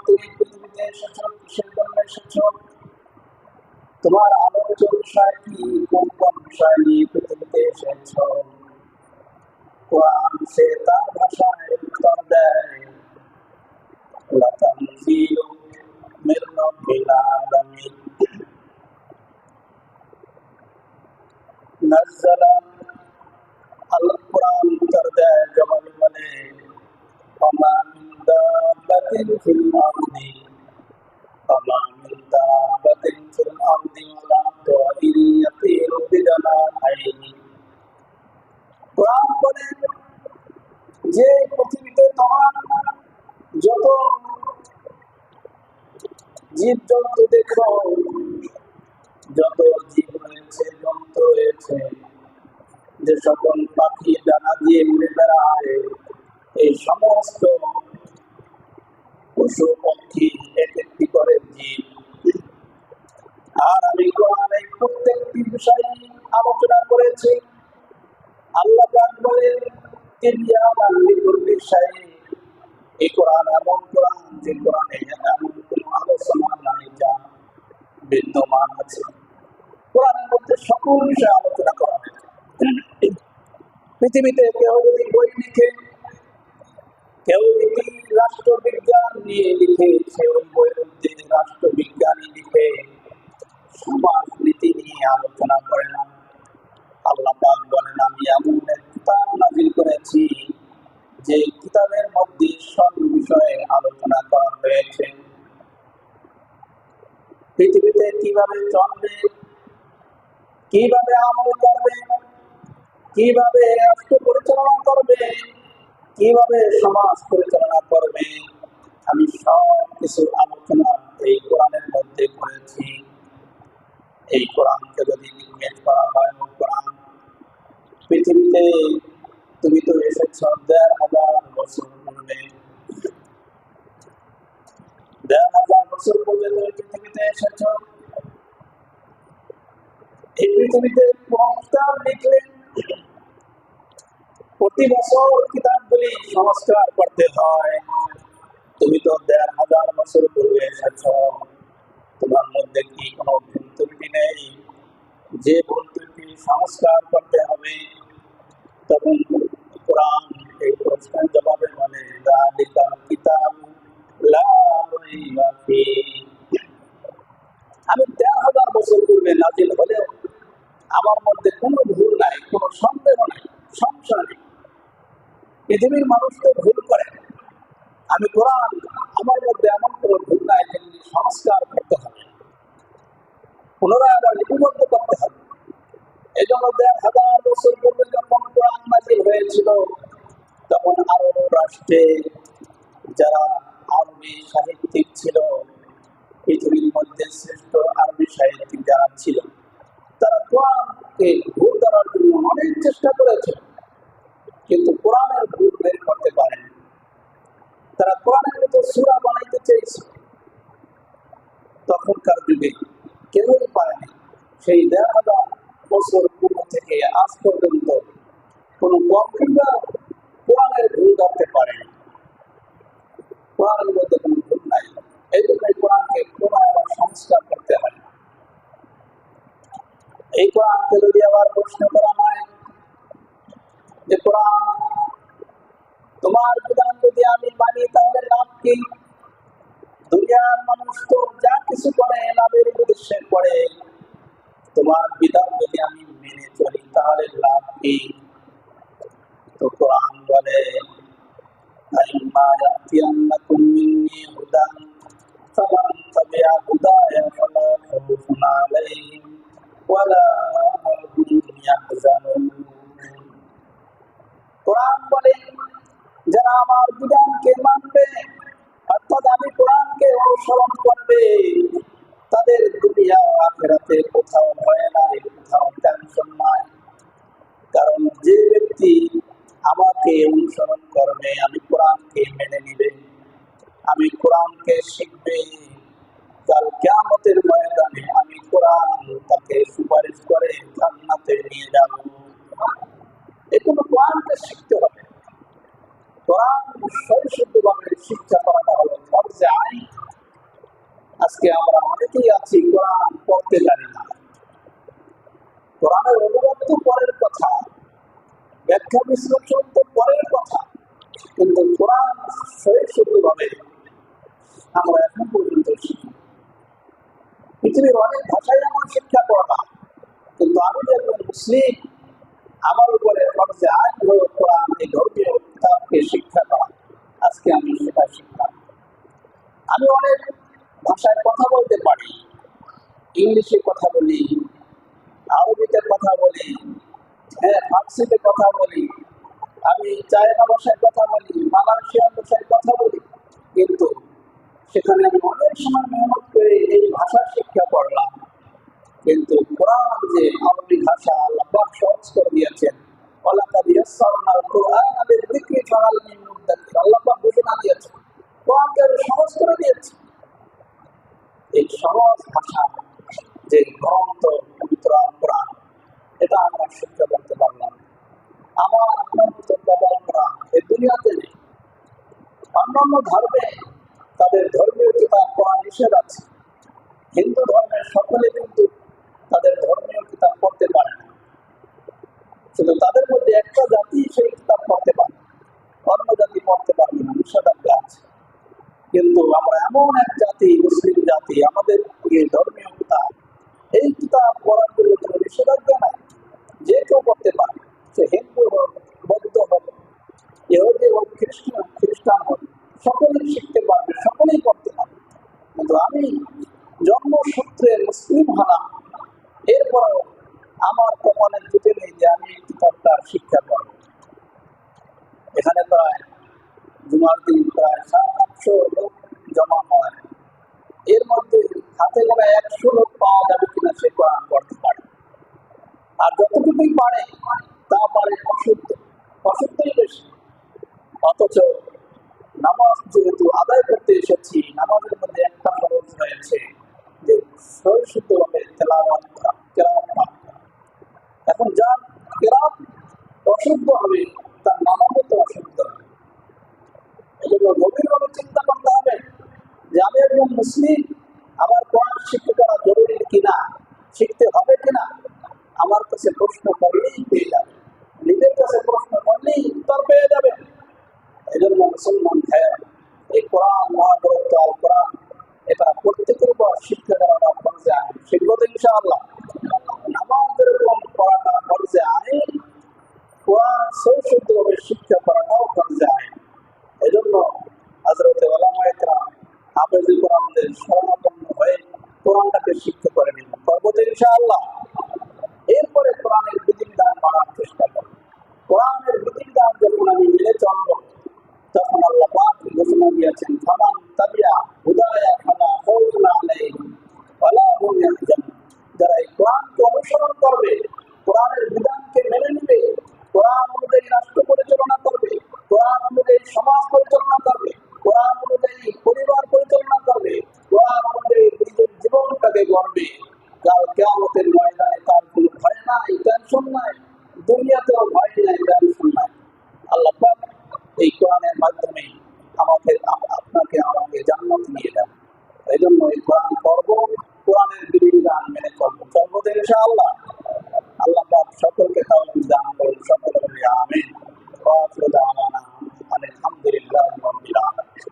তুমি পৃথিবীতে এসেছো কিসের জন্য এসেছো, তোমার আলোচ্য বিষয় কি, কোন কোন বিষয় নিয়ে পৃথিবীতে এসেছো। কোরআন সে তার ভাষায় উত্তর দেয়, লাতানজিলু মির রাব্বিল আলামিন নাযালা। আল কোরআন উত্তর দেয় জবাব বলে, ওমা মিন দাব্বাতিন ফিল আরদি ওমা মিন দাব্বাতিন ফিল আরদি ওয়ালা তাইরিন ইয়াতিরু বিজানাহিহি। কোরআন বলে যে পৃথিবীতে তোমার যত জীব জন্তু দেখো, যত জীব রয়েছে, জন্তু রয়েছে, যে সকল পাখি ডানা দিয়ে উড়ে বেড়ায়, এই সমস্ত পশু পক্ষী এক একটি করে জীব। আর আমি কোরআনে প্রত্যেকটি বিষয় আলোচনা করেছি। আল্লাহ পাক বলেন, তিবয়ানাল লিকুল্লি শাই। এই কোরআন এমন কোরআন যে কোরআনে এমন কোনো আলোচনা নাই যা বিদ্যমান আছে। কোরআনের মধ্যে সকল বিষয়ে আলোচনা করা হয়েছে। পৃথিবীতে কেউ যদি বই লিখে, কেউ যদি রাষ্ট্রবিজ্ঞান নিয়ে লিখে, সে ওই বইয়ের মধ্যে রাষ্ট্রবিজ্ঞানী লিখে সমাজনীতি নিয়ে আলোচনা করে না। আল্লাহ পাক বলেন, আমি এমন এক কিতাব নাযিল করেছি যে কিতাবের মধ্যে সব বিষয়ে আলোচনা করা হয়েছে। পৃথিবীতে কিভাবে চলবে, কিভাবে আমল করবে, কিভাবে রাষ্ট্র পরিচালনা করবে, কিভাবে সমাজ পরিচালনা করবে, আমি সব কিছু আলোচনা এই কোরআনের মধ্যে করেছি। এই কোরআনকে যদি নির্দেশ করা হয়, কোরআন পৃথিবীতে তুমি তো এসেছ ১,৫০০ বছর পূর্বে। ১,৫০০ বছর পূর্বে তুমি পৃথিবীতে এসেছ। এই পৃথিবীতে সংস্কার লিখলেন, প্রতি বছর কিতাবগুলি সংস্কার করতে হয়। তুমি তো ১,৫০০ বছর পূর্বে এসেছ, তোমার মধ্যে কি কোনো ভুল ত্রুটি নেই যে ভুল ত্রুটি সংস্কার করতে হবে? তখন কোরআন এই প্রশ্নের জবাবে বলে, যালিকাল কিতাবু লা রাইবা ফীহি। আমি ১,৫০০ বছর পূর্বে নাজিল হলেও আমার মধ্যে কোনো ভুল নাই, কোনো সন্দেহ নাই, সংশয় নেই। পৃথিবীর মানুষ তো ভুল করে, আমি কোরআন আমার মধ্যে এমন কোনো ভুল নাই যেগুলি সংস্কার করতে হবে, পুনরায় আবার লিপিবদ্ধ করতে হবে। এই জন্য ১,৫০০ বছর পূর্বে যখন কোরআন নাজিল হয়েছিল, তখন আরব রাষ্ট্রে যারা আরবি সাহিত্যিক ছিল, পৃথিবীর মধ্যে শ্রেষ্ঠ আরবি সাহিত্যিক যারা ছিল, তারা কোরআনকে ভুল ধরার জন্য অনেক চেষ্টা করেছে, কিন্তু কোরআনের ভুল বের করতে পারেনি। তারা কোরআনের মতো সূরা বানাইতে চেয়েছে, তখনকার যুগে কেউই পারেনি। সেই ১,৫০০ বছর পূর্ব থেকে আজ পর্যন্ত কোন কম্পিউটার কোরআনের ভুল ধরতে পারেনি। কোরআনের মধ্যে কোনো ভুল নাই। এই জন্য কোরআনকে পুনরায় আবার সংস্কার করতে হয়। এই কোরআনকে যদি আবার প্রশ্ন করা হয় যে, কোরআন তোমার বিধান যদি আমি মানি তাহলে লাভ কি? দুনিয়ার মানুষ তো যা কিছু করে লাভের উদ্দেশ্যে করে, তোমার বিধান যদি আমি মেনে চলি তাহলে লাভ কি? তো কোরআন বলে, আইম্মা ইয়াতিয়ান্নাকুম মিন্নি হুদান ফামান তাবিআ হুদায়া ফালা খাউফুন আলাইহিম ওয়ালা হুম ইয়াহজানুন। কোরআন বলে, যারা আমার বিধানকে মানবে, অর্থাৎ আমি কোরআনকে অনুসরণ করবে, তাদের দুনিয়া ও আখিরাতে কোথাও ভয় নাই, কোথাও টেনশন নাই। কারণ যে ব্যক্তি আমাকে অনুসরণ করবে, আমি কোরআনকে মেনে নিবে, আমি কোরআনকে শিখবে, কাল কিয়ামতের ময়দানে আমি কোরআন তাকে সুপারিশ করে জান্নাতে নিয়ে যাব। এজন্য কোরআনকে শিখতে হবে। কোরআন সহিষ্ণুভাবে শিক্ষা করাটা হলো ফরজে আইন। কোরআনের অনুবাদ তো পরের কথা, ব্যাখ্যা বিশ্লেষণ তো পরের কথা, কিন্তু কোরআন সহিষ্ণুভাবে আমরা এখন পর্যন্ত শিখি। পৃথিবীর অনেক ভাষায় আমার শিক্ষা করলাম, কিন্তু আমি যে একজন মুসলিম, আমার উপরে ফরজে আইন হলো কোরআন এই ধর্মীয় কিতাবকে শিক্ষা করা। আজকে আমি সেটা শিখলাম। আমি অনেক ভাষায় কথা বলতে পারি, ইংলিশে কথা বলি, আরবিতে কথা বলি, ফার্সিতে কথা বলি, আমি চায়না ভাষায় কথা বলি, মালয়েশিয়ান ভাষায় কথা বলি, কিন্তু সেখানে আমি অনেক সময় মেহনত করে এই ভাষা শিক্ষা করলাম। কিন্তু কোরআন যে আরবি ভাষা আল্লাহ পাক সহজ করে দিয়েছেন, ওয়ালাকাদ ইয়াসসারনাল কুরআনা লিযিকরি ফাহাল মিন মুদ্দাকির, আল্লাহ পাক ঘোষণা দিয়েছেন কোরআনকে আমি সহজ করে দিয়েছি। এই সহজ ভাষা যে গ্রন্থ পবিত্র কোরআন, এটা আমরা শিক্ষা করতে পারলাম। আমার আপনার মতো প্রবণতা এই দুনিয়াতে নেই। অন্যান্য ধর্মে তাদের ধর্মীয় কিতাব পড়া নিষেধ আছে। হিন্দু ধর্মের সকলে কিন্তু তাদের ধর্মীয় কিতাব পড়তে পারে না, শুধু তাদের মধ্যে একটা জাতি সেই কিতাব পড়তে পারে, অন্য জাতি পড়তে পারবে না, নিষেধাজ্ঞা আছে। কিন্তু আমরা এমন এক জাতি, মুসলিম জাতি, আমাদের এই ধর্মীয় কিতাব, এই কিতাব পড়ার জন্য কোনো নিষেধাজ্ঞা নাই, যে কেউ পড়তে পারে, সে হিন্দু হোক, বৌদ্ধ হোক, ইহুদি হোক, খ্রিস্টান হোক, সকলেই শিখতে পারবে, সকলেই পড়তে পারবে। কিন্তু আমি জন্মসূত্রে মুসলিম হলাম, এরপরেও আমার কপালে জুটে নেই যে আমি এই কিতাবটা শিক্ষা করব। এখানে প্রায় জুমার দিন প্রায় 700-800 লোক জমা হয়, এর মধ্যে হাতে গোনা 100 লোক পাওয়া যাবে কিনা সে কোরআন পড়তে পারে। আর যতটুকুই পারে তা পারে অশুদ্ধই বেশি। অথচ নামাজ যেহেতু আদায় করতে এসেছি, নামাজের মধ্যে একটা ফরজ রয়েছে যে সহিষ্ণুভাবে তেলাওয়াত করা, কেরাত পাঠ করা। এখন যার কেরাত অশুদ্ধ হবে, তার নামাজও তো অশুদ্ধ হবে। এই জন্য গভীরভাবে চিন্তা করতে হবে যে আমি একজন মুসলিম, আমার কোরআন শিক্ষা করা জরুরি কিনা, শিখতে হবে কিনা। আমার কাছে প্রশ্ন করলেই পেয়ে যাবে, নিজের কাছে প্রশ্ন করলেই উত্তর পেয়ে যাবে। এই জন্য মুসলমান ভাইয়া, এই কোরআন মহাগ্রন্থ আল কোরআন, এটা প্রত্যেকের উপর শিক্ষা দেওয়াটা ফরজে আইন। শিখবো তো ইনশাআল্লাহ। নামাজ যেরকম পড়াটা ফরজে আইন, কোরআন সহিষ্ণুভাবে শিক্ষা করাটাও ফরজে আইন। এই জন্য হযরতে উলামায়ে কেরাম, হাফেজে কোরআনদের শরণাপন্ন হয়ে কোরআনটাকে শিক্ষা করে নিন। করবো তো ইনশাআল্লাহ। এরপরে কোরআনের বিধিবিধান মানার চেষ্টা করব। কোরআনের বিধিবিধান যখন আমি মেনে চলবো, তখন আল্লাহ পাক ঘোষণা দিয়েছেন, ফামান তাবিয়া হুদায়া ফালা খাউফুন আলাইহিম ওয়ালা হুম ইয়াহজানুন। যারা এই কোরআনকে অনুসরণ করবে, কোরআনের বিধানকে মেনে নেবে, কোরআন অনুযায়ী রাষ্ট্র পরিচালনা করবে, কোরআন অনুযায়ী সমাজ পরিচালনা করবে, কোরআন অনুযায়ী পরিবার পরিচালনা করবে, কোরআন অনুযায়ী নিজের জীবনটাকে গড়বে, কাল কিয়ামতের ময়দানে তার কোনো ভয় নাই, টেনশন নাই, দুনিয়াতেও ভয় নাই, টেনশন নাই। আল্লাহ পাক এই কোরআনের মাধ্যমে আপনাকে আমাকে জান্নাত নিয়ে যান। এই জন্য এই কোরআন পড়ব, কোরআনের বিধিবিধান মেনে চলবো ইনশাআল্লাহ। আল্লাহ পাক সকলকে তাওফিক দান করুন, সকলে বলি আমিন। ওয়া আখিরু দাওয়ানা আলহামদুলিল্লাহি রাব্বিল আলামিন।